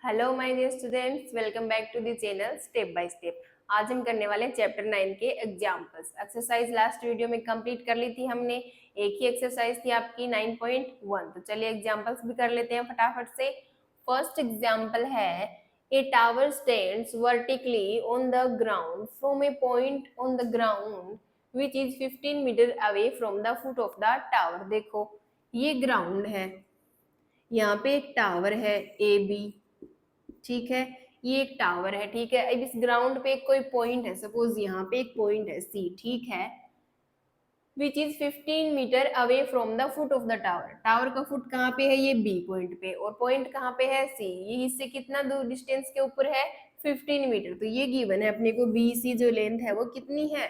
Hello my dear students, welcome back to the channel step by step. आज हम करने वाले हैं चैप्टर 9 के एग्जांपल्स। एक्सरसाइज लास्ट वीडियो में कंप्लीट कर ली थी हमने। एक ही एक्सरसाइज थी आपकी 9.1। तो चलिए एग्जांपल्स भी कर लेते हैं फटाफट से। फर्स्ट एग्जांपल है, a tower stands vertically on the ground from a point on the ground which is 15 metre away from the foot of the tower. देखो ये ग्राउंड है, यहाँ पे एक टावर है ए बी, ठीक है। ये एक टावर है, ठीक है। अब इस ग्राउंड पे कोई पॉइंट है, सपोज यहाँ पे एक पॉइंट है सी, ठीक है, which is 15 metre away from the foot of the tower. Tower का फुट कहाँ पे है? ये बी पॉइंट पे, और पॉइंट कहाँ पे है? सी। ये इससे कितना दूर डिस्टेंस के ऊपर है? 15 मीटर। तो ये गिवन है अपने को, बी सी जो लेंथ है वो कितनी है?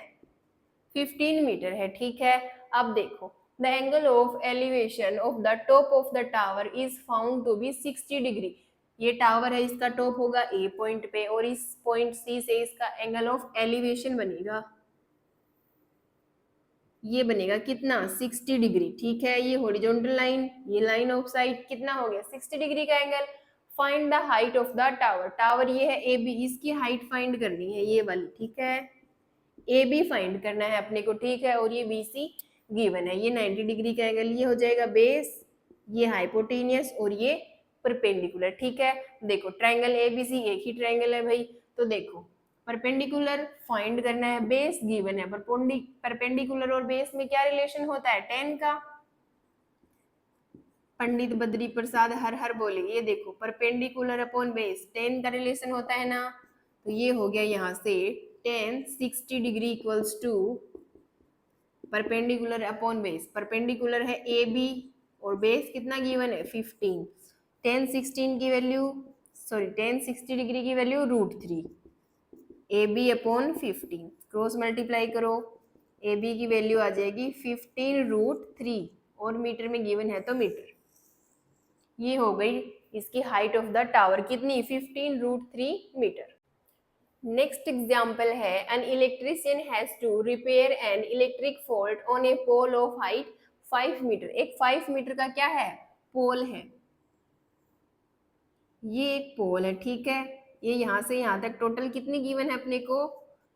15 मीटर है, ठीक है। अब देखो, the angle of elevation of the top of the tower is found to be 60 degree. ये टावर है, इसका टॉप होगा ए पॉइंट पे, और इस पॉइंट सी से इसका एंगल ऑफ एलिवेशन बनेगा, ये बनेगा कितना? 60 डिग्री, ठीक है। ये हॉरिजॉन्टल लाइन, ये लाइन ऑफ साइट, कितना हो गया? 60 डिग्री का angle. Find the height of the tower. Tower ये है ए बी, इसकी हाइट फाइंड करनी है, ये वाली, ठीक है। ए बी फाइंड करना है अपने को, ठीक है। और ये बी सी गिवन है। ये 90 डिग्री का एंगल, ये हो जाएगा बेस, ये हाइपोटेनियस, और ये परपेंडिकुलर, ठीक है। देखो ट्रायंगल ए बी सी एक ही ट्रायंगल है भाई। तो देखो परपेंडिकुलर फाइंड करना है, बेस गिवन है। परपेंडिकुलर और बेस में क्या रिलेशन होता है? 10 का। पंडित बद्री प्रसाद हर हर बोले, ये देखो परपेंडिकुलर अपॉन बेस 10 का रिलेशन होता है ना। तो ये हो गया यहाँ से 10 60 degree equals to perpendicular upon base. Perpendicular है ए बी और बेस कितना गिवन है? 15। 10 16 की वैल्यू, सॉरी 10 60 डिग्री की value √3, A B upon 15, cross multiply करो, ए बी की वैल्यू आ जाएगी 15 √3, और मीटर में गिवन है तो मीटर। ये हो गई इसकी हाइट ऑफ द टावर, कितनी? 15 √3 मीटर। नेक्स्ट एग्जाम्पल है, an electrician has to repair an electric fault on a pole of height 5 metre. एक 5 मीटर का क्या है? पोल है, ये एक पोल है, ठीक है। ये यहाँ से यहाँ तक टोटल कितनी गिवन है अपने को?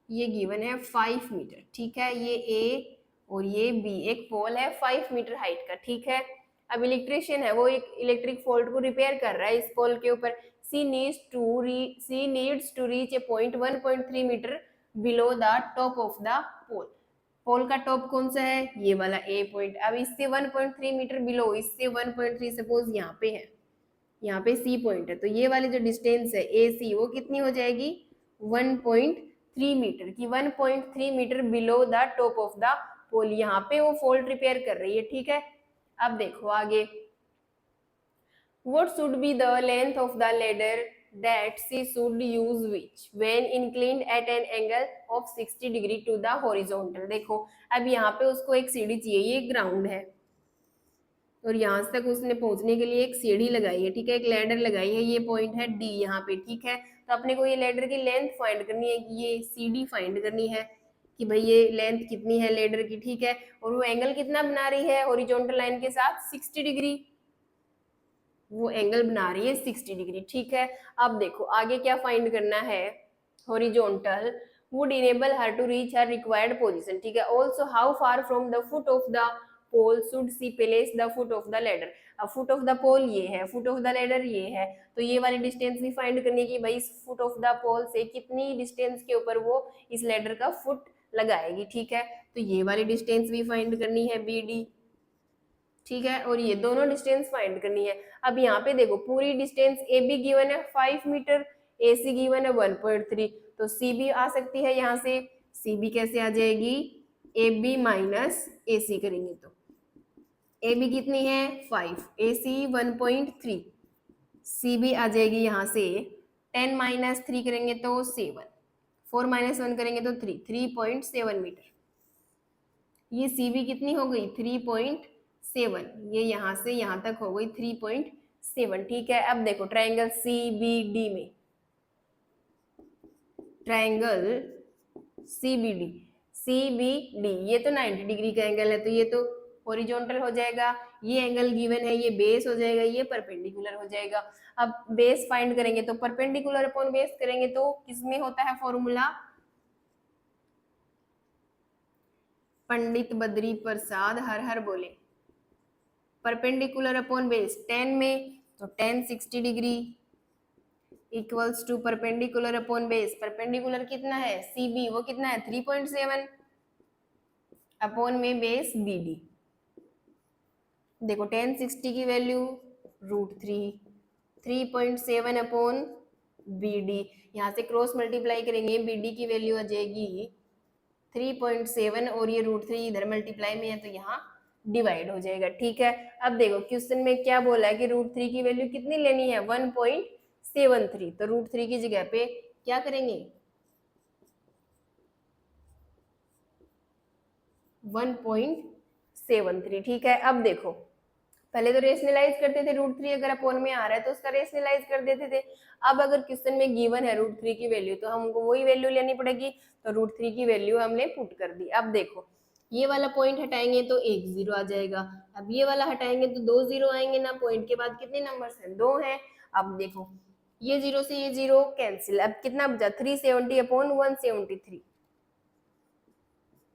ये गिवन है 5 मीटर, ठीक है। ये ए और ये बी, एक पोल है 5 मीटर हाइट का, ठीक है। अब इलेक्ट्रिशियन है, वो एक इलेक्ट्रिक फॉल्ट को रिपेयर कर रहा है इस पोल के ऊपर। C needs to reach a point 1.3 metre below the top of the pole. Pole का टॉप कौन सा है? ये वाला ए पॉइंट। अब इससे 1.3 मीटर बिलो, इससे 1.3 सपोज यहाँ पे है, यहाँ पे सी पॉइंट है, तो ये वाली जो डिस्टेंस है ए सी, वो कितनी हो जाएगी? 1.3 मीटर की। 1.3 metre below the top of the pole. यहाँ पे वो फॉल्ट रिपेयर कर रही है, ठीक है। अब देखो आगे, what should be the length of the ladder that she should use which when inclined at an angle of 60 degree to the horizontal। देखो अब यहाँ पे उसको एक सीढ़ी चाहिए, ये ग्राउंड है, और यहाँ तक उसने पहुंचने के लिए एक सीढ़ी लगाई है, ठीक है, एक लैडर लगाई है। ये पॉइंट है डी यहाँ पे, ठीक है। तो अपने को ये लैडर की लेंथ फाइंड करनी है, कि ये सीढ़ी फाइंड करनी है कि भाई ये लेंथ कितनी है लैडर की, ठीक है। और वो एंगल कितना बना रही है हॉरिजॉन्टल लाइन के साथ? 60 डिग्री। वो एंगल बना रही है 60 डिग्री, ठीक है। अब देखो आगे क्या फाइंड करना है? Horizontal would enable her to reach her required position, ठीक है। also how far from the foot of the pole should she place the foot of the ladder। अब foot of the pole ये है, foot of the ladder ये है, तो ये वाली डिस्टेंस भी फाइंड करनी है कि भाई इस foot of the pole से कितनी डिस्टेंस के ऊपर वो इस लैडर का फुट लगाएगी, ठीक है। तो ये वाली डिस्टेंस भी फाइंड करनी है बी डी, ठीक है। और ये दोनों डिस्टेंस फाइंड करनी है। अब यहाँ पे देखो पूरी डिस्टेंस ए बी गिवन है 5 मीटर, ए सी गिवन है 1.3, तो सी बी आ सकती है यहाँ से। सी बी कैसे आ जाएगी? ए बी माइनस ए सी करेंगे तो ए बी कितनी है? 5, ए सी 1.3, सी बी आ जाएगी यहाँ से 10 माइनस 3 करेंगे तो 7, 4 माइनस 1 करेंगे तो 3, 3.7 मीटर। ये सी बी कितनी हो गई? 3.7। ये यहाँ से यहाँ तक हो गई 3.7, ठीक है। अब देखो ट्रायंगल सी बी डी में, triangle C B D, C B D, ये तो 90 डिग्री का एंगल है, तो ये तो हॉरिजॉन्टल हो जाएगा। ये एंगल गिवन है, ये बेस हो जाएगा, ये परपेंडिकुलर हो जाएगा। अब बेस फाइंड करेंगे तो परपेंडिकुलर अपॉन बेस करेंगे तो किसमें होता है फॉर्मूला, पंडित बद्री प्रसाद हर हर बोले, परपेंडिकुलर अपॉन बेस 10 में तो 10 60 degree equals to perpendicular upon base, perpendicular कितना है CB, वो कितना है 3.7 अपॉन में बेस BD। देखो 10 60 की वैल्यू √3, 3.7 अपॉन BD, यहाँ से क्रॉस मल्टीप्लाई करेंगे BD की वैल्यू आ जाएगी 3.7 और ये √3 इधर मल्टीप्लाई में है तो यहाँ डिवाइड हो जाएगा। ठीक है, अब देखो क्वेश्चन में क्या बोला है कि √3 की वैल्यू कितनी लेनी है 1.73, तो √3 की जगह पे क्या करेंगे 1.73। ठीक है, अब देखो पहले तो रेशनलाइज करते थे, √3 अगर अपॉन में आ रहा है तो उसका रेशनलाइज कर देते थे। अब अगर क्वेश्चन में गिवन है √3 की वैल्यू तो हमको वही वैल्यू लेनी पड़ेगी, तो √3 की वैल्यू हमने पुट कर दी। अब देखो ये वाला पॉइंट हटाएंगे तो एक जीरो आ जाएगा, अब ये वाला हटाएंगे तो दो जीरो आएंगे ना, पॉइंट के बाद कितने नंबर्स हैं 2 हैं। अब देखो ये जीरो से ये जीरो कैंसिल, अब कितना बचा 370 अपॉन 173,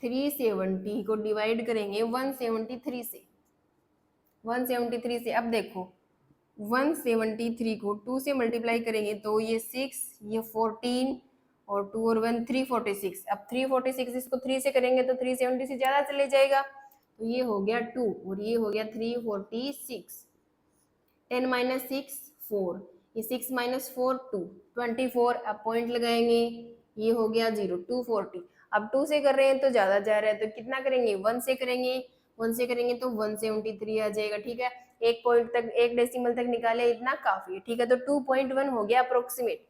370 को डिवाइड करेंगे 173 से, 173 से। अब देखो 173 को 2 से मल्टीप्लाई करेंगे तो ये 6, ये 14 और 2 और 1 346। अब 346 इसको 3 से करेंगे तो 370 से ज्यादा चले जाएगा, तो ये हो गया 2 और ये हो गया 346। 10 माइनस 6 4, ये 6 माइनस 4 2, 24। अब पॉइंट लगाएंगे ये हो गया 0 240। अब 2 से कर रहे हैं तो ज्यादा जा रहा है तो कितना करेंगे 1 से करेंगे, 1 से करेंगे तो 173 आ जाएगा। ठीक है, एक पॉइंट तक एक डेसिमल तक निकाले इतना काफी है। ठीक है, तो 2.1 हो गया अप्रोक्सीमेट।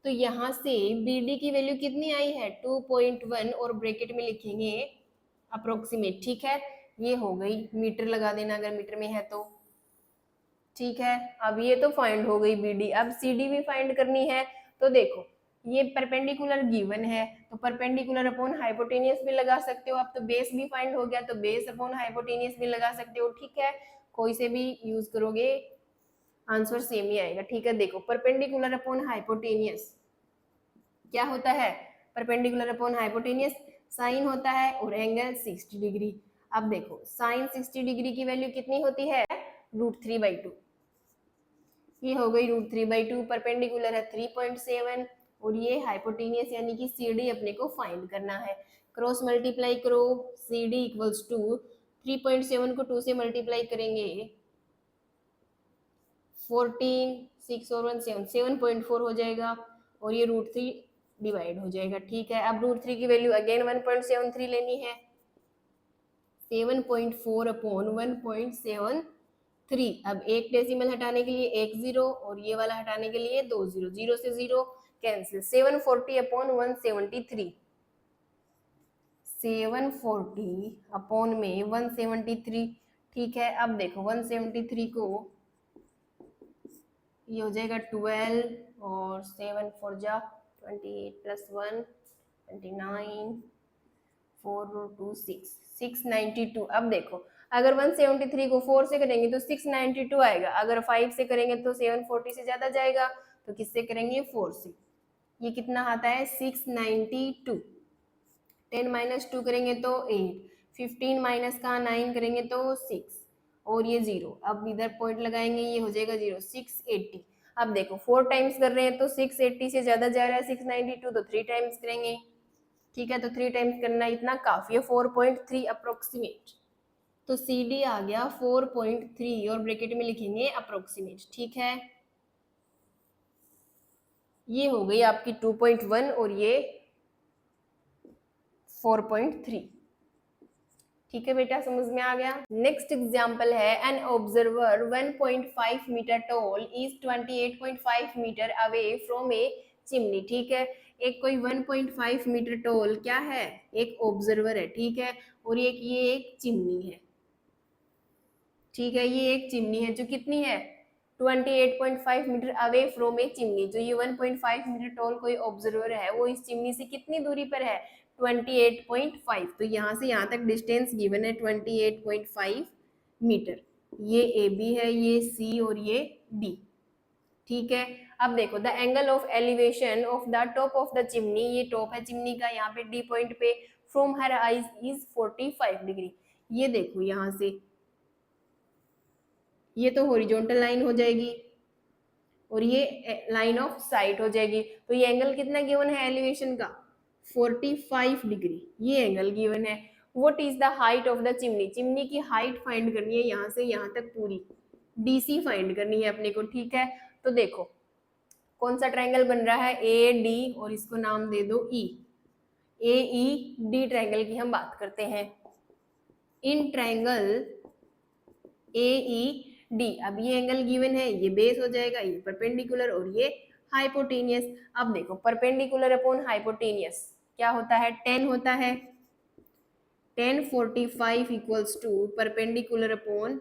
तो यहाँ से BD की वैल्यू कितनी आई है 2.1 और ब्रैकेट में लिखेंगे अप्रोक्सीमेट। ठीक है, ये हो गई, मीटर लगा देना अगर मीटर में है तो। ठीक है, अब ये तो फाइंड हो गई BD, अब CD भी फाइंड करनी है। तो देखो ये परपेंडिकुलर गिवन है तो परपेंडिकुलर अपॉन हाइपोटेनियस भी लगा सकते हो। अब तो बेस भी फाइंड हो गया तो बेस अपॉन हाइपोटेनियस भी लगा सकते हो। ठीक है, कोई से भी यूज करोगे आंसर सेम ही आएगा। ठीक है, देखो परपेंडिकुलर अपॉन हाइपोटेनियस क्या होता है, परपेंडिकुलर अपॉन हाइपोटेनियस साइन होता है और एंगल 60 डिग्री। अब देखो साइन 60 डिग्री की वैल्यू कितनी होती है √3/2, ये हो गई √3/2, परपेंडिकुलर है 3.7 और ये हाइपोटेनियस यानी कि CD अपने को फाइंड करना है। क्रॉस मल्टीप्लाई करो, CD इक्वल्स टू 3.7 को 2 से मल्टीप्लाई करेंगे 14, 6 और 1 7, 7.4 हो जाएगा और ये √3 डिवाइड हो जाएगा। ठीक है, अब √3 की वैल्यू अगेन 1.73 लेनी है, 7.4 अपॉन 1.73। अब एक डेसिमल हटाने के लिए एक जीरो और ये वाला हटाने के लिए दो जीरो, जीरो से जीरो कैंसिल, 740 अपॉन 173, 740 अपॉन में 173। ठीक है, अब देखो 173 को ये हो जाएगा 12 और 7 4 जा 28 प्लस 1 29 4 और 2 6 692। अब देखो अगर 173 को 4 से करेंगे तो 692 आएगा, अगर 5 से करेंगे तो 740 से ज्यादा जाएगा, तो किससे करेंगे 4 से। ये कितना आता है 692। 10 माइनस 2 करेंगे तो 8, 15 माइनस का 9 करेंगे तो 6 और ये 0। अब इधर पॉइंट लगाएंगे ये हो जाएगा 0, 680। अब देखो 4 टाइम्स कर रहे हैं तो 680 से ज्यादा जा रहा है 692, तो 3 टाइम्स करेंगे। ठीक है, तो 3 टाइम्स करना इतना काफी है, 4.3 अप्रोक्सीमेट। तो CD आ गया 4.3 और ब्रैकेट में लिखेंगे अप्रोक्सीमेट। ठीक है, ये हो गई आपकी 2.1 और ये 4.3। ठीक है बेटा, समझ में आ गया। नेक्स्ट एग्जाम्पल है, an observer 1.5 metre tall is 28.5 metre away from a chimney. ठीक है, एक कोई 1.5 मीटर टॉल क्या है, एक ऑब्जर्वर है। ठीक है, और ये एक चिमनी है। ठीक है, ये एक चिमनी है जो कितनी है 28.5 metre away from a chimney. जो ये 1.5 मीटर टॉल कोई ऑब्जर्वर है वो इस चिमनी से कितनी दूरी पर है 28.5। तो यहाँ से यहाँ तक डिस्टेंस गिवन है 28.5 मीटर। ये ए बी है, ये सी और ये डी। ठीक है, अब देखो the angle of elevation of the top of the chimney, ये टॉप है चिमनी का यहाँ पे डी पॉइंट पे, from her eyes is 45 degree. ये देखो यहाँ से ये तो हॉरिजॉन्टल लाइन हो जाएगी और ये लाइन ऑफ साइट हो जाएगी। तो ये एंगल कितना गिवन है एलिवेशन का? 45 डिग्री ये एंगल गिवन है। What is the height of the chimney, chimney की हाइट फाइंड करनी है यहाँ से यहाँ तक पूरी, डीसी फाइंड करनी है अपने को। ठीक है, तो देखो कौन सा ट्रायंगल बन रहा है, ए डी, और इसको नाम दे दो ई। ए ई डी ट्रायंगल की हम बात करते हैं। In triangle A E D, अब ये एंगल गिवन है, ये बेस हो जाएगा, ये परपेंडिकुलर और ये हाइपोटेनियस। अब देखो परपेंडिकुलर अपॉन हाइपोटेनियस क्या होता है, 10 होता है। 1045 equals to perpendicular upon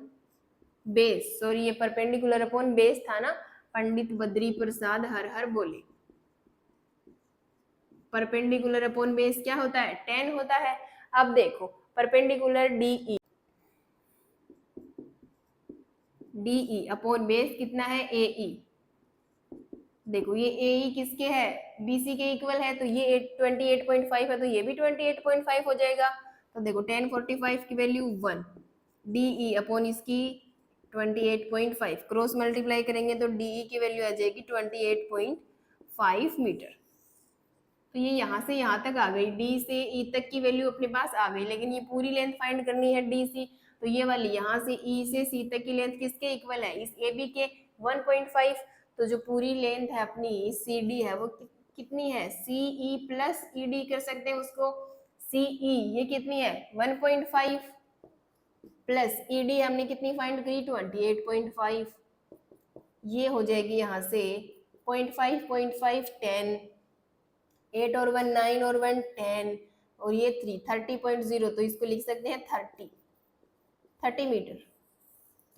base, sorry ये परपेंडिकुलर अपॉन बेस था ना, पंडित बद्री प्रसाद हर हर बोले। परपेंडिकुलर अपॉन बेस क्या होता है, 10 होता है। अब देखो perpendicular DE, DE upon base कितना है, एई। देखो ये एई किसके है, बीसी के इक्वल है, तो ये 28.5 है, तो ये भी 28.5 हो जाएगा। तो देखो 1045 की वैल्यू 1, डीई अपॉन इसकी 28.5, क्रॉस मल्टीप्लाई करेंगे तो डीई की वैल्यू आ जाएगी 28.5 मीटर। तो ये यहाँ से यहाँ तक आ गई, डी से ई तक की वैल्यू अपने पास आ गई, लेकिन ये पूरी लेंथ फाइंड करनी है डी सी। तो ये वाली यहाँ से ई से सी तक की लेंथ किसके इक्वल है, इस ए बी के 1.5। तो जो पूरी लेंथ है अपनी सी डी है वो कितनी है, सी ई प्लस ई डी कर सकते हैं उसको। सी ई ये कितनी है 1.5 प्लस ई डी हमने कितनी फाइंड करी 28.5, ये हो जाएगी यहाँ से 0.5 10, 8 और 1 9 और 1 10 और ये 3 30.0, तो इसको लिख सकते हैं 30 मीटर।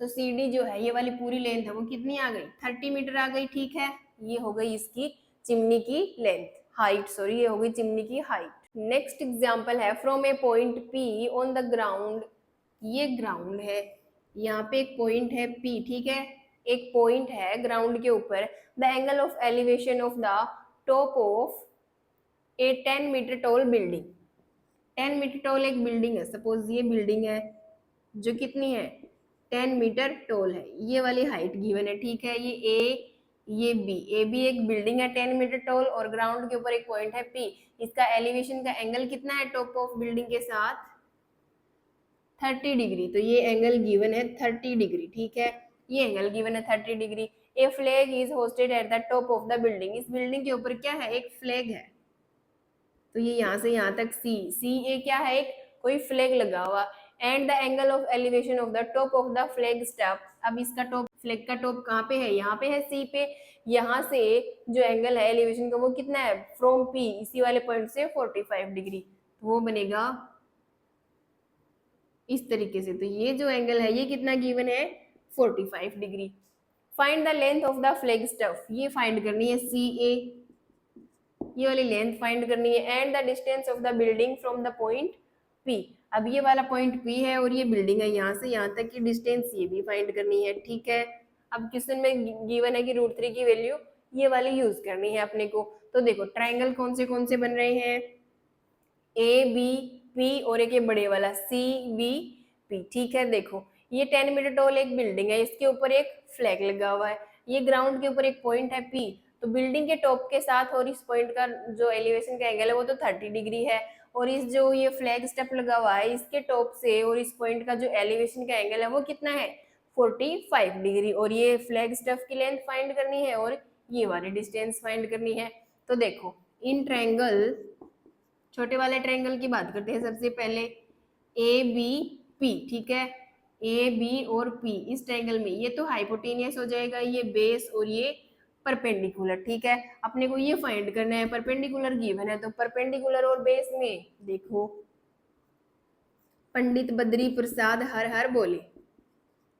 तो सी डी जो है ये वाली पूरी लेंथ है वो कितनी आ गई, 30 मीटर आ गई। ठीक है, ये हो गई इसकी चिमनी की लेंथ, हाइट सॉरी, ये हो गई चिमनी की हाइट। नेक्स्ट एग्जांपल है from a point P on the ground, ये ग्राउंड है, यहाँ पे एक पॉइंट है पी। ठीक है, एक पॉइंट है ग्राउंड के ऊपर, the angle of elevation of the top of a 10 metre tall building. 10 metre tall एक बिल्डिंग है, सपोज ये बिल्डिंग है जो कितनी है 10 मीटर टॉल है, ये वाली हाइट गिवन है। ठीक है, ये ए ये बी, ए बी एक बिल्डिंग है 10 मीटर टॉल और ग्राउंड के ऊपर एक पॉइंट है पी। इसका एलिवेशन का एंगल कितना है टॉप ऑफ बिल्डिंग के साथ, 30 डिग्री। तो ये एंगल गिवन है 30 डिग्री। ठीक है, ये एंगल गिवन है 30 degree. A flag is hosted at the top of the building, इस बिल्डिंग के ऊपर क्या है, एक फ्लैग है। तो ये यहाँ से यहाँ तक सी, सी ए क्या है, एक कोई फ्लैग लगा हुआ। And the angle of elevation of the top of the flag stuff, अब इसका टॉप, फ्लैग का टॉप कहाँ पे है, यहाँ पे है सी पे। यहाँ से जो एंगल है एलिवेशन का वो कितना है, फ्रॉम पी इसी वाले पॉइंट से 45 डिग्री, तो वो बनेगा इस तरीके से। तो ये जो एंगल है ये कितना गिवन है 45 degree. Find the length of the flag stuff, ये फाइंड करनी है सी ए, ये वाली लेंथ फाइंड करनी है। And the distance of the building from the point P, अब ये वाला पॉइंट पी है और ये बिल्डिंग है, यहाँ से यहाँ तक की डिस्टेंस ये भी फाइंड करनी है। ठीक है, अब क्वेश्चन में गिवन है कि √3 की वैल्यू ये वाली यूज करनी है अपने को। तो देखो ट्राइंगल कौन से बन रहे हैं, ए बी पी और एक ये बड़े वाला सी बी पी। ठीक है, देखो ये 10 मीटर टॉल एक बिल्डिंग है, इसके ऊपर एक फ्लैग लगा हुआ है, ये ग्राउंड के ऊपर एक पॉइंट है पी। तो बिल्डिंग के टॉप के साथ और इस पॉइंट का जो एलिवेशन का एंगल है वो तो 30 डिग्री है, और इस जो ये फ्लैग स्टेप लगा हुआ है इसके टॉप से और इस पॉइंट का जो एलिवेशन का एंगल है वो कितना है 45 डिग्री, और ये फ्लैग स्टेप की लेंथ फाइंड करनी है और ये वाली डिस्टेंस फाइंड करनी है। तो देखो इन ट्रायंगल, छोटे वाले ट्रायंगल की बात करते हैं सबसे पहले, ए बी पी। ठीक है, ए बी और पी इस ट्रायंगल में ये तो हाइपोटेनियस हो जाएगा, ये बेस और ये परपेंडिकुलर। ठीक है, अपने को ये फाइंड करना है, परपेंडिकुलर गिवन है, तो परपेंडिकुलर और बेस में देखो पंडित बद्री प्रसाद हर हर बोले,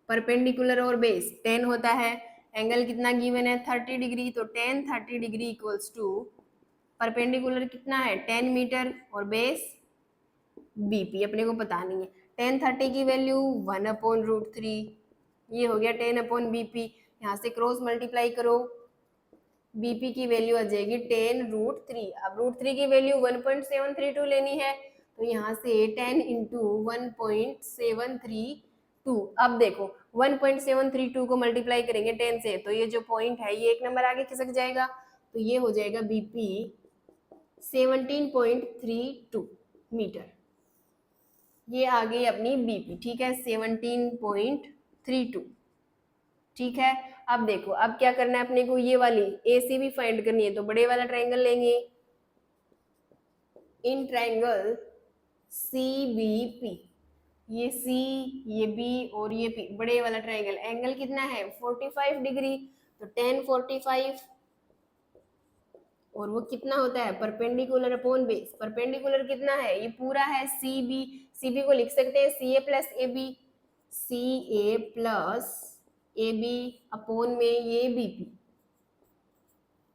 परपेंडिकुलर और बेस 10 होता है, एंगल कितना गिवन है 30 डिग्री, तो 10 30 डिग्री इक्वल्स टू परपेंडिकुलर कितना है 10 मीटर और बेस बीपी अपने को पता नहीं है। 10 30 की वैल्यू 1/√3, ये हो गया 10 अपॉन बीपी, यहाँ से क्रॉस मल्टीप्लाई करो, बीपी की वैल्यू आ जाएगी 10√3। अब √3 की वैल्यू 1.732 लेनी है, तो यहाँ से 10 इंटू 1.732। अब देखो 1.732 को मल्टीप्लाई करेंगे 10 से, तो ये जो पॉइंट है ये एक नंबर आगे खिसक जाएगा, तो ये हो जाएगा बीपी 17.32 मीटर। ये आ गई अपनी बीपी, ठीक है, 17.32। ठीक है, अब देखो अब क्या करना है अपने को, ये वाली AC भी फाइंड करनी है, तो बड़े वाला ट्रायंगल लेंगे, इन ट्रायंगल CBP, ये C, ये B और ये P, बड़े वाला ट्रायंगल, एंगल कितना है 45 डिग्री, तो 10 45, और वो कितना होता है परपेंडिकुलर अपॉन बेस, परपेंडिकुलर कितना है ये पूरा है CB, CB को लिख सकते हैं CA plus AB, CA plus AB upon में ये BP।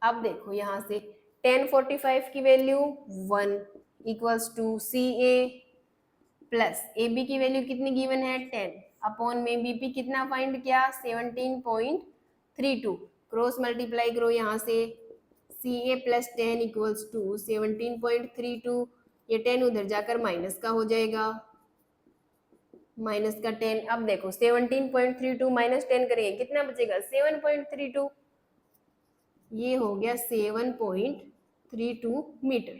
अब देखो यहाँ से 10 45 की value 1 equals to CA plus AB की वैल्यू कितनी गिवन है 10 अपॉन में BP कितना फाइंड किया 17.32, क्रॉस मल्टीप्लाई करो यहाँ से, CA प्लस 10 इक्वल्स टू 17.32, ये 10 उधर जाकर माइनस का हो जाएगा, माइनस का 10। अब देखो 17.32 माइनस 10 करेंगे कितना बचेगा 7.32, ये हो गया 7.32 मीटर।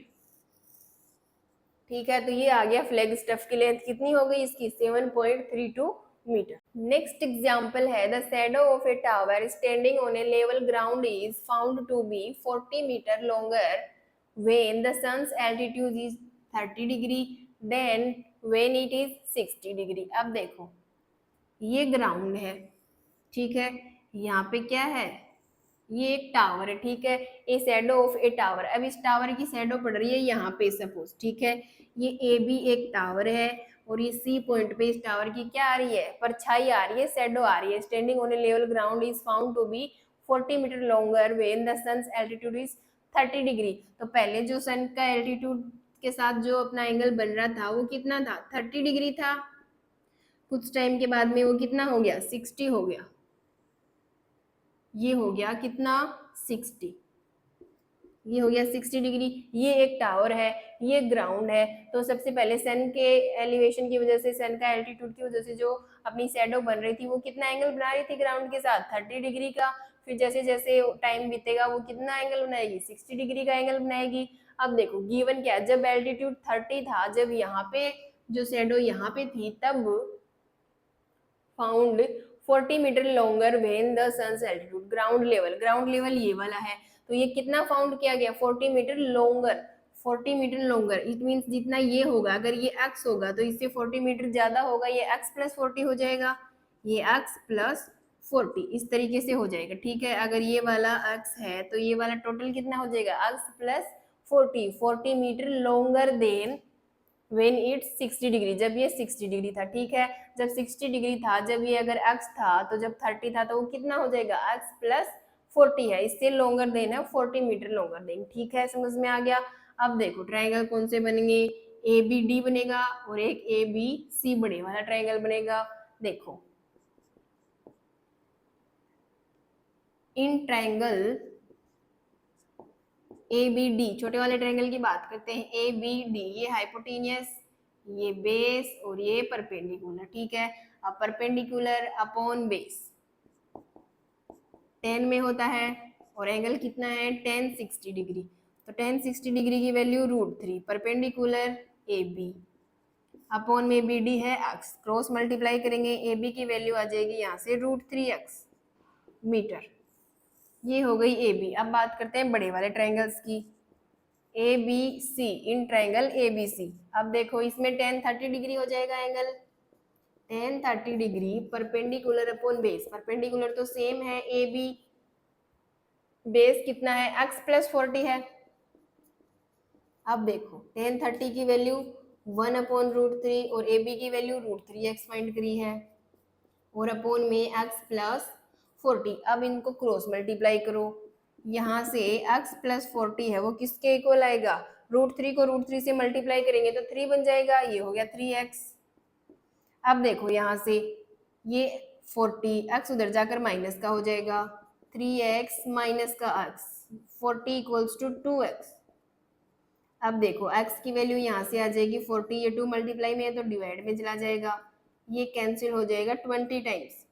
ठीक है, तो ये आ गया फ्लैग स्टफ की लेंथ कितनी हो गई इसकी 7.32 मीटर। नेक्स्ट एग्जांपल है the shadow of a tower standing on a level ground is found to be 40 metre longer when the sun's altitude is 30 degree than when it is 60 degree. अब देखो ये ground है, ठीक है, यहाँ पे क्या है ये एक टावर है, ठीक है, ए शैडो ऑफ ए टावर। अब इस टावर की शैडो पड़ रही है यहाँ पे सपोज, ठीक है, ये ए बी एक टावर है और ये सी पॉइंट पे इस टावर की क्या आ रही है परछाई आ रही है, शैडो आ रही है। Standing on a level ground is found to be 40 metre longer when the sun's altitude is 30 degree. तो पहले जो सन का एल्टीट्यूड के साथ जो अपना एंगल बन रहा था वो कितना था 30 डिग्री था, कुछ टाइम के बाद में वो कितना हो गया 60 हो गया, ये हो गया कितना 60, ये हो गया 60 डिग्री। ये एक टावर है, ये ग्राउंड है, तो सबसे पहले सन के एलिवेशन की वजह से, सन का एल्टीट्यूड की वजह से जो अपनी शैडो बन रही थी वो कितना एंगल बना रही थी ग्राउंड के साथ 30 डिग्री का। फिर जैसे जैसे टाइम बीतेगा वो कितना एंगल बनाएगी 60 डिग्री का एंगल बनाएगी। अब देखो गिवन क्या है, जब एल्टीट्यूड 30 था, जब यहाँ पे जो शैडो यहाँ पे थी तब found 40 metre longer when the sun's altitude, ground level ये वाला है, तो ये कितना फाउंड किया गया 40 metre longer, 40 metre longer it means जितना ये होगा, अगर ये x होगा तो इससे 40 मीटर ज्यादा होगा, ये x प्लस 40 हो जाएगा, ये x प्लस 40 इस तरीके से हो जाएगा। ठीक है, अगर ये वाला x है तो ये वाला टोटल कितना हो जाएगा x plus 40 metre longer than when it's 60 degree, जब ये 60 डिग्री था। ठीक है, जब 60 डिग्री था, जब ये अगर x था तो जब 30 था तो वो कितना हो जाएगा x प्लस 40 है, इससे लॉन्गर देना 40 मीटर लॉन्गर देंगे। ठीक है, समझ में आ गया। अब देखो ट्रायंगल कौन से बनेंगे, ए बी डी बनेगा और एक ए बी सी बड़े वाला ट्रायंगल बनेगा। देखो in triangle A B D, छोटे वाले ट्रायंगल की बात करते हैं, ए बी डी, ये हाइपोटेनियस, ये बेस और ये परपेंडिकुलर। ठीक है, अब परपेंडिकुलर अपॉन बेस 10 में होता है और एंगल कितना है 10 60 डिग्री, तो 10 60 डिग्री की value √3, perpendicular A B upon में बी डी है एक्स, क्रॉस मल्टीप्लाई करेंगे ए बी की वैल्यू आ जाएगी यहाँ से √3x मीटर, ये हो गई ए बी। अब बात करते हैं बड़े वाले ट्रायंगल्स की, A B C, in triangle A B C. अब देखो इसमें 10 30 डिग्री हो जाएगा angle, 10 30 degree perpendicular upon base, perpendicular तो सेम है ए बी, बेस कितना है x प्लस 40 है। अब देखो 10 30 की वैल्यू 1 अपॉन √3 और ए बी की वैल्यू √3x फाइंड करी है और अपॉन में x प्लस 40। अब इनको क्रॉस मल्टीप्लाई करो, यहाँ से x प्लस 40 है वो किसके इक्वल आएगा, √3 को √3 से मल्टीप्लाई करेंगे तो 3 बन जाएगा, ये हो गया 3x। अब देखो यहाँ से ये 40, एक्स उधर जाकर माइनस का हो जाएगा, 3x माइनस का x, 40 इक्वल्स टू 2x। अब देखो x की वैल्यू यहाँ से आ जाएगी 40, ये 2 मल्टीप्लाई में है तो डिवाइड में चला जाएगा, ये कैंसिल हो जाएगा 20 टाइम्स,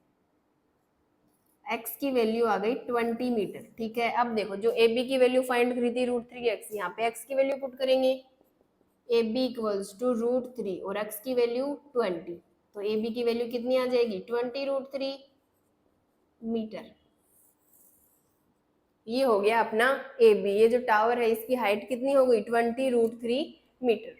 x की वैल्यू आ गई 20 मीटर। ठीक है, अब देखो जो AB की वैल्यू फाइंड करी थी √3x, यहाँ पे x की वैल्यू पुट करेंगे, AB इक्वल्स टू √3 और x की वैल्यू 20, तो AB की वैल्यू कितनी आ जाएगी 20 √3 मीटर। ये हो गया अपना AB। ये जो टावर है इसकी हाइट कितनी हो गई 20 √3 मीटर।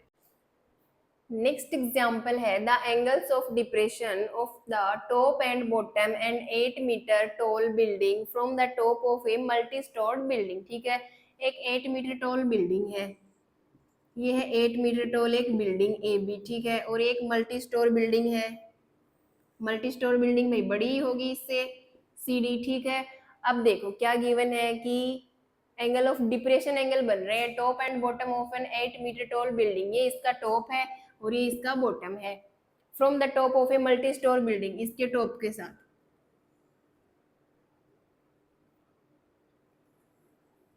नेक्स्ट एग्जाम्पल है the angles of depression of the top and bottom and 8 metre tall building from the top of a multi storeyed building. ठीक है, एक 8 मीटर टॉल बिल्डिंग है, ये है 8 मीटर टॉल एक बिल्डिंग AB। ठीक है, और एक मल्टी स्टोर बिल्डिंग है, मल्टी स्टोर बिल्डिंग भाई बड़ी होगी इससे CD। ठीक है, अब देखो क्या गिवन है कि एंगल ऑफ डिप्रेशन एंगल बन रहे हैं top and bottom of an 8 metre tall building, ये इसका टॉप है और ये इसका बॉटम है, from the top of a multi store building, इसके टॉप के साथ।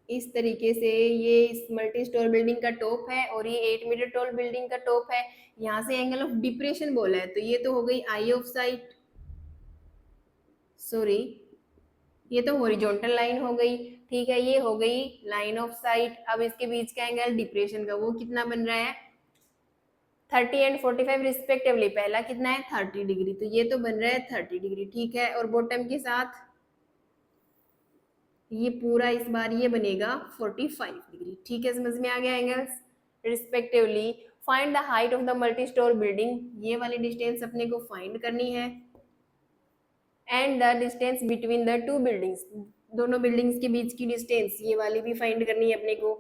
इस तरीके से ये इस मल्टी स्टोर बिल्डिंग का टॉप है और ये 8 मीटर टॉल बिल्डिंग का टॉप है। यहाँ से एंगल ऑफ डिप्रेशन बोला है तो ये तो हो गई आई ऑफ साइट, सॉरी ये तो हॉरिजॉन्टल लाइन हो गई। ठीक है, ये हो गई लाइन ऑफ साइट। अब इसके बीच का एंगल डिप्रेशन का वो कितना बन रहा है 30 एंड 45 रिस्पेक्टिवली, पहला कितना है 30 डिग्री, तो ये तो बन रहा है 30 डिग्री। ठीक है, और बॉटम के साथ ये पूरा इस बार ये बनेगा 45 डिग्री। ठीक है, समझ में आ गया angles respectively. Find the height of the multi store building, ये वाली डिस्टेंस अपने को फाइंड करनी है, and the distance between the two buildings, दोनों बिल्डिंग्स के बीच की डिस्टेंस ये वाली भी फाइंड करनी है अपने को।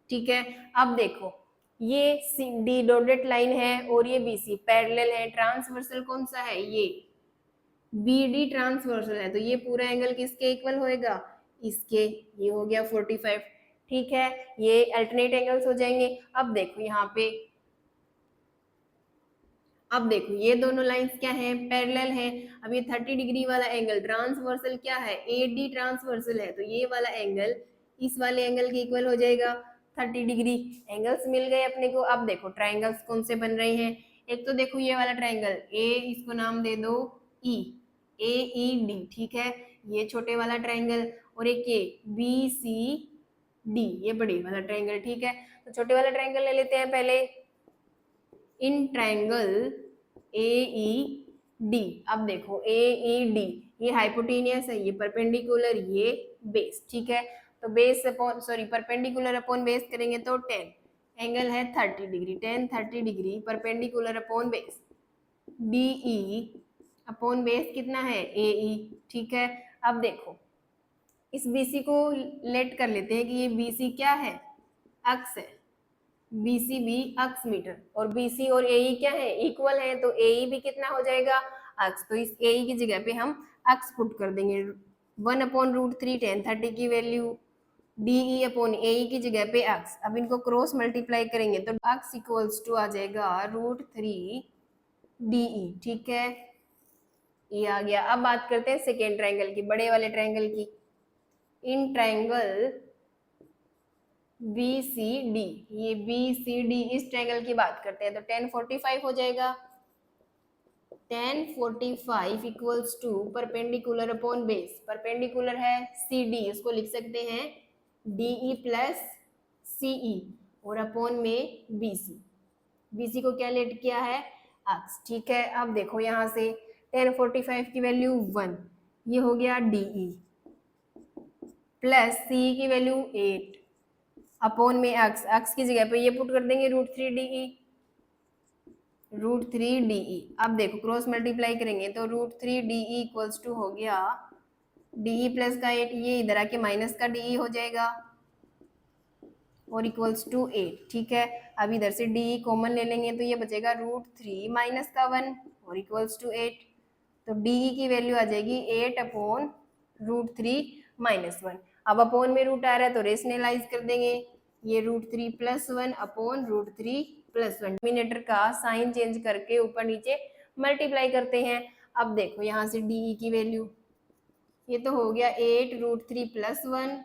ठीक है, अब देखो ये डी डॉटेड लाइन है और ये BC पैरेलल है, ट्रांसवर्सल कौन सा है ये BD ट्रांसवर्सल है, तो ये पूरा एंगल किसके इक्वल होएगा इसके, ये हो गया 45। ठीक है, ये अल्टरनेट एंगल्स हो जाएंगे। अब देखो यहाँ पे, अब देखो ये दोनों लाइंस क्या हैं पैरेलल हैं। अब ये 30 डिग्री वाला एंगल ट्रांसवर्सल क्या है AD ट्रांसवर्सल है, तो ये वाला एंगल इस वाले एंगल के इक्वल हो जाएगा 30 डिग्री। एंगल्स मिल गए अपने को। अब देखो ट्राइंगल्स कौन से बन रहे हैं, एक तो देखो ये वाला ट्राइंगल A, इसको नाम दे दो E, AED। ठीक है, ये छोटे वाला ट्राइंगल, और एक ये BCD, ये बड़े वाला ट्राइंगल। ठीक है, तो छोटे वाला ट्राइंगल ले लेते हैं पहले, इन ट्राइंगल AED। अब देखो AED ये हाइपोटेनियस है, ये परपेंडिकुलर, ये बेस। ठीक है, तो base upon sorry perpendicular upon base करेंगे तो 10, एंगल है 30 degree, 30 degree perpendicular upon base, DE upon base कितना है AE। ठीक है, अब देखो इस BC को लेट कर लेते हैं कि ये BC क्या है अक्स है, BC भी अक्स मीटर, और BC और AE क्या है इक्वल है, तो AE भी कितना हो जाएगा अक्स, तो इस AE की जगह पे हम अक्स पुट कर देंगे, 1/√3 10/30 की वैल्यू, DE अपॉन AE की जगह पे अक्स। अब इनको क्रॉस मल्टीप्लाई करेंगे तो अक्स इक्वल्स टू आ जाएगा √3 DE। ठीक है, ये आ गया। अब बात करते हैं सेकेंड ट्राइंगल की, बड़े वाले ट्राइंगल की, इन ट्राइंगल BCD, ये BCD इस ट्रायंगल की बात करते हैं तो 1045 हो जाएगा, 1045 equals to perpendicular upon base, perpendicular है CD, उसको लिख सकते हैं DE प्लस CE, और अपॉन में BC को क्या लेट किया है अक्स। ठीक है, अब देखो यहाँ से 1045 की वैल्यू 1, ये हो गया DE प्लस CE की वैल्यू 8 अपॉन में अक्स की जगह पे ये पुट कर देंगे √3 DE। अब देखो क्रॉस मल्टीप्लाई करेंगे तो √3 DE इक्वल्स टू हो गया DE प्लस का 8, ये इधर आके माइनस का DE हो जाएगा और इक्वल्स टू 8। ठीक है, अब इधर से DE कॉमन ले लेंगे तो ये बचेगा √3 माइनस का 1 और इक्वल्स टू 8, तो DE की वैल्यू आ जाएगी 8 अपॉन √3 माइनस 1। अब अपॉन में रूट आ रहा है तो रेशनलाइज कर देंगे, ये √3 प्लस 1 अपॉन √3 प्लस 1, डिनोमिनेटर का साइन चेंज करके ऊपर नीचे मल्टीप्लाई करते हैं। अब देखो यहाँ से डी की वैल्यू, ये तो हो गया 8√3 + 1,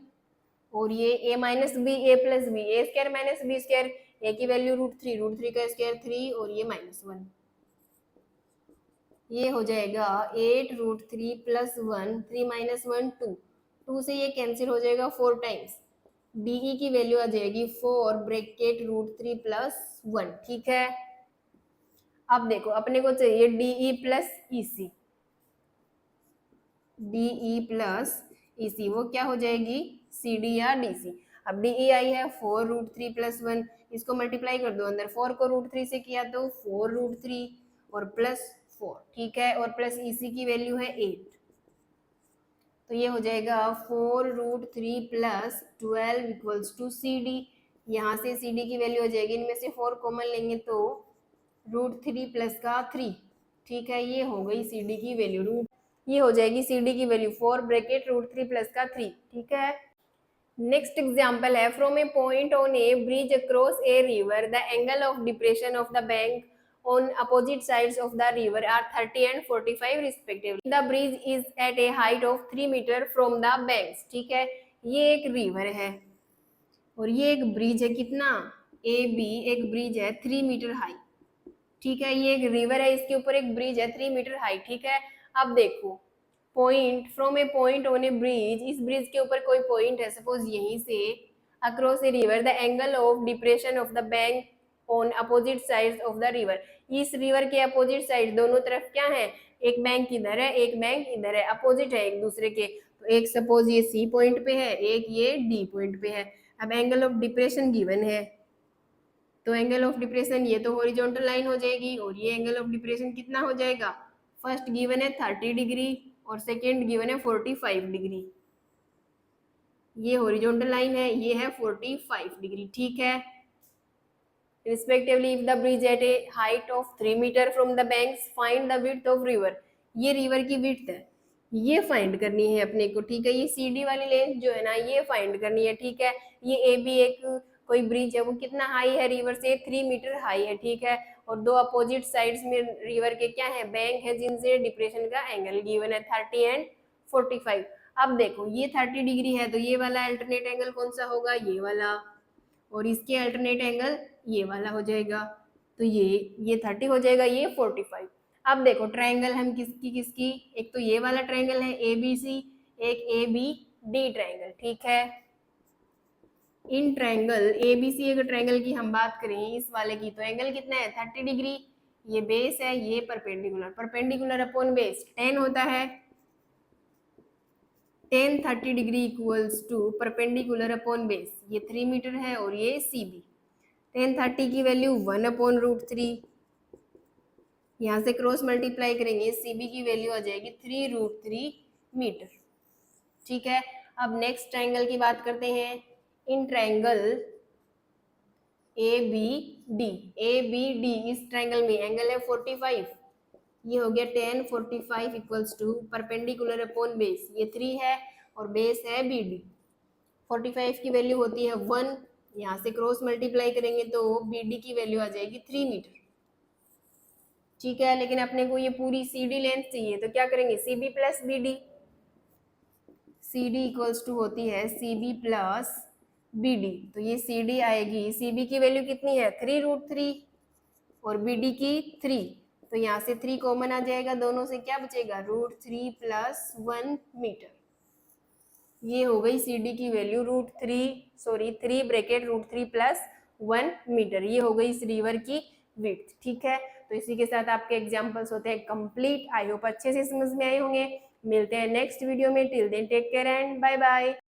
और ये a minus B A plus B, A square minus B square, A की वैल्यू √3 का स्क्वायर 3 और ये -1, ये हो जाएगा 8√3 + 1, 3 - 1 2, 2 से ये कैंसिल हो जाएगा 4 टाइम्स, डी की वैल्यू आ जाएगी 4 ब्रैकेट √3 + 1, ठीक है। अब देखो अपने को चाहिए DE plus EC, DE plus EC वो क्या हो जाएगी, सी डी या डीसी। अब डीई आई है 4√3 + 1, इसको मल्टीप्लाई कर दो, अंदर 4 को √3 से किया तो 4√3 और +4, ठीक है, और प्लस ईसी की वैल्यू है 8, तो ये हो जाएगा 4√3 + 12 = सी डी। यहाँ से सी डी की वैल्यू हो जाएगी, इनमें से 4 कॉमन लेंगे तो √3 + का 3, ठीक है, ये हो गई सी डी की वैल्यू, ये हो जाएगी सी डी की वैल्यू 4 ब्रैकेट √3 + का 3, ठीक है। नेक्स्ट एग्जाम्पल है, from a point on A bridge across a river the angle of depression of the bank on opposite sides of the river are 30 and 45 respectively. The bridge is at a height of 3 meter from the banks, ठीक है, ये एक river है और ये एक bridge है, कितना, ए बी, एक ब्रिज है 3 मीटर हाई, ठीक है, ये एक रिवर है, इसके ऊपर एक ब्रिज है 3 मीटर हाई, ठीक है। अब देखो point, from a point on A bridge, इस ब्रिज के ऊपर कोई पॉइंट है, सपोज यहीं से, across a river the angle of depression of the bank on opposite sides of the river, इस रिवर के अपोजिट साइड दोनों तरफ क्या है, एक बैंक इधर है एक बैंक इधर है, अपोजिट है एक दूसरे के, तो एक सपोज ये सी पॉइंट पे है, एक ये डी पॉइंट पे है। अब एंगल ऑफ डिप्रेशन गिवन है, तो एंगल ऑफ डिप्रेशन ये तो हॉरिजॉन्टल लाइन हो जाएगी, और ये एंगल ऑफ डिप्रेशन कितना हो जाएगा, फर्स्ट गिवन है 30 डिग्री और सेकेंड गिवन है 45 डिग्री, ये हॉरिजॉन्टल लाइन है, ये है 45 डिग्री, ठीक है। Respectively if the bridge at a height of 3 metre from the banks find the width of river, ये रिवर की विड्थ है, ये फाइंड करनी है अपने को, ठीक है। ये सी डी वाली लेंथ जो है ना ये फाइंड करनी है, ठीक है। ये ए बी एक कोई ब्रिज है, वो कितना हाई है रिवर से, 3 मीटर हाई है, ठीक है, और दो अपोजिट साइड्स में रिवर के क्या है, बैंक है, जिनसे डिप्रेशन का एंगल गिवन है 30 एंड 45। अब देखो ये 30 डिग्री है, तो ये वाला अल्टरनेट एंगल कौन सा होगा, ये वाला, और इसके अल्टरनेट एंगल ये वाला हो जाएगा, तो ये 30 हो जाएगा, ये 45। अब देखो ट्रायंगल हम किसकी, एक तो ये वाला ट्रायंगल है ए बी सी, एक ए बी डी ट्रायंगल, ठीक है। इन ट्रायंगल ए बी सी अगर ट्रायंगल की हम बात करें इस वाले की, तो एंगल कितना है 30 डिग्री, ये बेस है, ये परपेंडिकुलर, परपेंडिकुलर अपॉन बेस 10 होता है, 10 30 degree equals to perpendicular upon base, ये 3 मीटर है और ये सी बी, 10 30 की वैल्यू 1/√3, यहाँ से क्रॉस मल्टीप्लाई करेंगे, सी बी की वैल्यू आ जाएगी 3√3 मीटर, ठीक है। अब नेक्स्ट ट्रायंगल की बात करते हैं, in triangle A B D, इस ट्रायंगल में एंगल है 45, ये हो गया 10 45 equals to perpendicular upon base, ये 3 है और बेस है बी डी, 45 की वैल्यू होती है 1, यहाँ से क्रॉस मल्टीप्लाई करेंगे तो बी डी की वैल्यू आ जाएगी 3 मीटर, ठीक है। लेकिन अपने को ये पूरी सी डी लेंथ चाहिए, तो क्या करेंगे, C B plus B D, C D equals to होती है C B plus B D, तो ये सी डी आएगी, सी बी की वैल्यू कितनी है 3√3 और बी डी की 3, तो यहाँ से 3 कॉमन आ जाएगा, दोनों से क्या बचेगा √3 + 1 मीटर, ये हो गई सी डी की वैल्यू √3 ब्रैकेट √3 + 1 मीटर, ये हो गई इस रिवर की विड्थ, ठीक है। तो इसी के साथ आपके एग्जाम्पल्स होते हैं कंप्लीट। आई होप अच्छे से समझ में आए होंगे। मिलते हैं नेक्स्ट वीडियो में, till then take care and bye bye.